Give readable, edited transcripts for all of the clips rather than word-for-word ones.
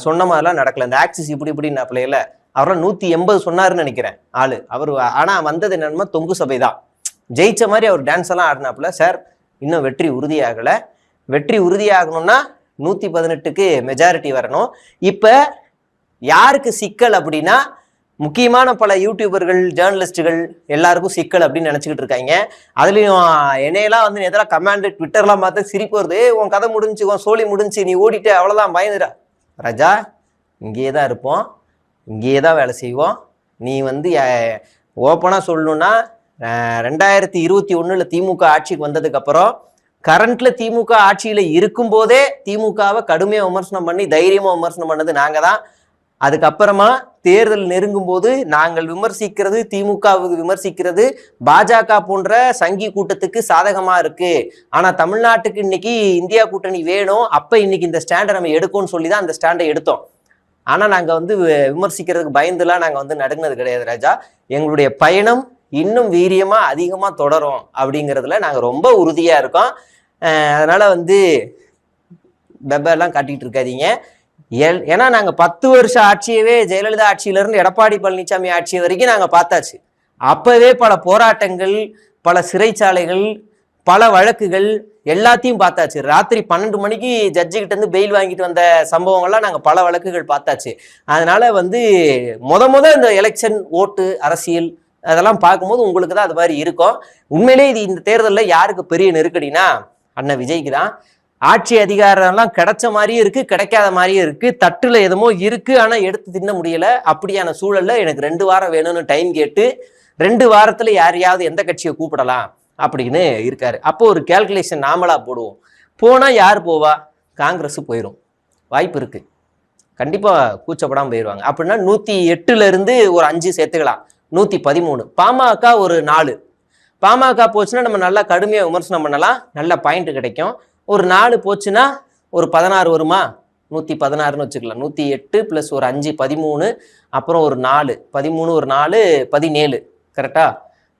சொன்ன மாதிரிலாம் நடக்கல. இந்த ஆக்சிஸ் இப்படின்னா பிள்ளைல அவரெல்லாம் 180 சொன்னாருன்னு நினைக்கிறேன் ஆளு அவர். ஆனா வந்தது என்னன்னா தொங்கு சபை தான். ஜெயிச்ச மாதிரி அவர் டான்ஸ் எல்லாம் ஆடினாப்புல. சார் இன்னும் வெற்றி உறுதியாகல. வெற்றி உறுதியாகணும்னா 118க்கு மெஜாரிட்டி வரணும். இப்ப யாருக்கு சிக்கல் அப்படின்னா முக்கியமான பல யூடியூபர்கள் ஜேர்னலிஸ்டுகள் எல்லாருக்கும் சிக்கல் அப்படின்னு நினைச்சுக்கிட்டு இருக்காங்க. அதுலயும் என்னையெல்லாம் வந்து எதெல்லாம் கமெண்ட் ட்விட்டர்லாம் பார்த்து சிரிப்பு வருது. உன் கதை முடிஞ்சு, உன் சோழி முடிஞ்சு, நீ ஓடிட்டு அவ்வளவுதான் பயந்துடா. ராஜா இங்கேயே தான் இருப்போம், இங்கேயே தான் வேலை செய்வோம். நீ வந்து ஓப்பனா சொல்லணும்னா 2021 திமுக ஆட்சிக்கு வந்ததுக்கு அப்புறம் கரண்ட்ல திமுக ஆட்சியில இருக்கும் போதே திமுகவை கடுமையா விமர்சனம் பண்ணி தைரியமா விமர்சனம் பண்ணது நாங்க தான். அதுக்கப்புறமா தேர்தல் நெருங்கும் போது நாங்கள் விமர்சிக்கிறது, திமுகவுக்கு விமர்சிக்கிறது பாஜக போன்ற சங்கி கூட்டத்துக்கு சாதகமா இருக்கு. ஆனா தமிழ்நாட்டுக்கு இன்னைக்கு இந்தியா கூட்டணி வேணும், அப்ப இன்னைக்கு இந்த ஸ்டாண்டை நம்ம எடுக்கும்னு சொல்லி தான் அந்த ஸ்டாண்டை எடுத்தோம். ஆனா நாங்க வந்து விமர்சிக்கிறதுக்கு பயந்துலாம் நாங்க வந்து நடுங்கினது கிடையாது ராஜா. எங்களுடைய பயணம் இன்னும் வீரியமா அதிகமா தொடரும் அப்படிங்கிறதுல நாங்க ரொம்ப உறுதியா இருக்கோம். அதனால வந்து பெப்பெல்லாம் காட்டிட்டு இருக்காதீங்க. ஏன்னா நாங்க 10 வருஷ ஆட்சியவே ஜெயலலிதா ஆட்சியில இருந்து எடப்பாடி பழனிசாமி ஆட்சி வரைக்கும் நாங்க பார்த்தாச்சு. அப்பவே பல போராட்டங்கள், பல சிறைச்சாலைகள், பல வழக்குகள் எல்லாத்தையும் பார்த்தாச்சு. ராத்திரி 12 மணிக்கு ஜட்ஜு கிட்ட இருந்து பெயில் வாங்கிட்டு வந்த சம்பவங்கள்லாம் நாங்க பல வழக்குகள் பார்த்தாச்சு. அதனால வந்து முத இந்த எலெக்ஷன் ஓட்டு அரசியல் அதெல்லாம் பார்க்கும்போது உங்களுக்கு தான் அது மாதிரி இருக்கும். உண்மையிலே இது இந்த தேர்தலில் யாருக்கு பெரிய நெருக்கடினா அண்ணன் விஜய்க்கு தான். ஆட்சி அதிகாரம்லாம் கிடைச்ச மாதிரியும் இருக்கு, கிடைக்காத மாதிரியும் இருக்கு. தட்டுல எதுமோ இருக்கு, ஆனா எடுத்து தின்ன முடியல. அப்படியான சூழல்ல எனக்கு 2 வாரம் வேணும்னு டைம் கேட்டு 2 வாரத்துல யாரையாவது எந்த கட்சியை கூப்பிடலாம் அப்படின்னு இருக்காரு. அப்போ ஒரு கேல்குலேஷன் நாமளா போடுவோம். போனா யார் போவா? காங்கிரஸ் போயிடும், வாய்ப்பு இருக்கு. கண்டிப்பா கூச்சப்படாம போயிடுவாங்க. அப்படின்னா 108ல இருந்து ஒரு 5 சேர்த்துக்கலாம், 113. பாமக ஒரு 4. பாமக போச்சுன்னா நம்ம நல்லா கடுமையா விமர்சனம் பண்ணலாம், நல்ல பாயிண்ட் கிடைக்கும். ஒரு 4 போச்சுன்னா ஒரு 16 வருமா? 116ன்னு வச்சுக்கலாம். 108 + ஒரு 5 13, அப்புறம் ஒரு 4 13, ஒரு 4 17, கரெக்டா?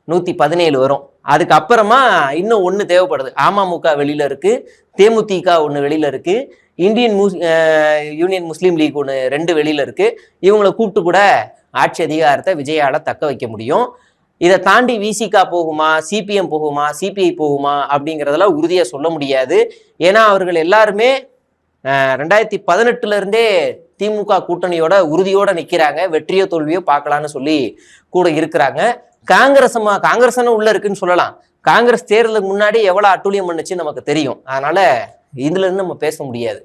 117 வரும். அதுக்கப்புறமா இன்னும் 1 தேவைப்படுது. அமமுக வெளியில இருக்கு, தேமுதிக 1 வெளியில இருக்கு, இந்தியன் யூனியன் முஸ்லீம் லீக் 2 வெளியில இருக்கு. இவங்களை கூப்பிட்டு கூட ஆட்சி அதிகாரத்தை விஜயால தக்க வைக்க முடியும். இதை தாண்டி விசிகா போகுமா, சிபிஎம் போகுமா, சிபிஐ போகுமா அப்படிங்கிறதெல்லாம் உறுதியா சொல்ல முடியாது. ஏன்னா அவர்கள் எல்லாருமே 2018ல இருந்தே திமுக கூட்டணியோட உறுதியோட நிக்கிறாங்க. வெற்றியோ தோல்வியோ பார்க்கலான்னு சொல்லி கூட இருக்கிறாங்க. காங்கிரஸ் உள்ள இருக்குன்னு சொல்லலாம். காங்கிரஸ் தேர்தலுக்கு முன்னாடி எவ்வளவு அட்டூழியம் பண்ணுச்சுன்னு நமக்கு தெரியும். அதனால இதுல இருந்து நம்ம பேச முடியாது.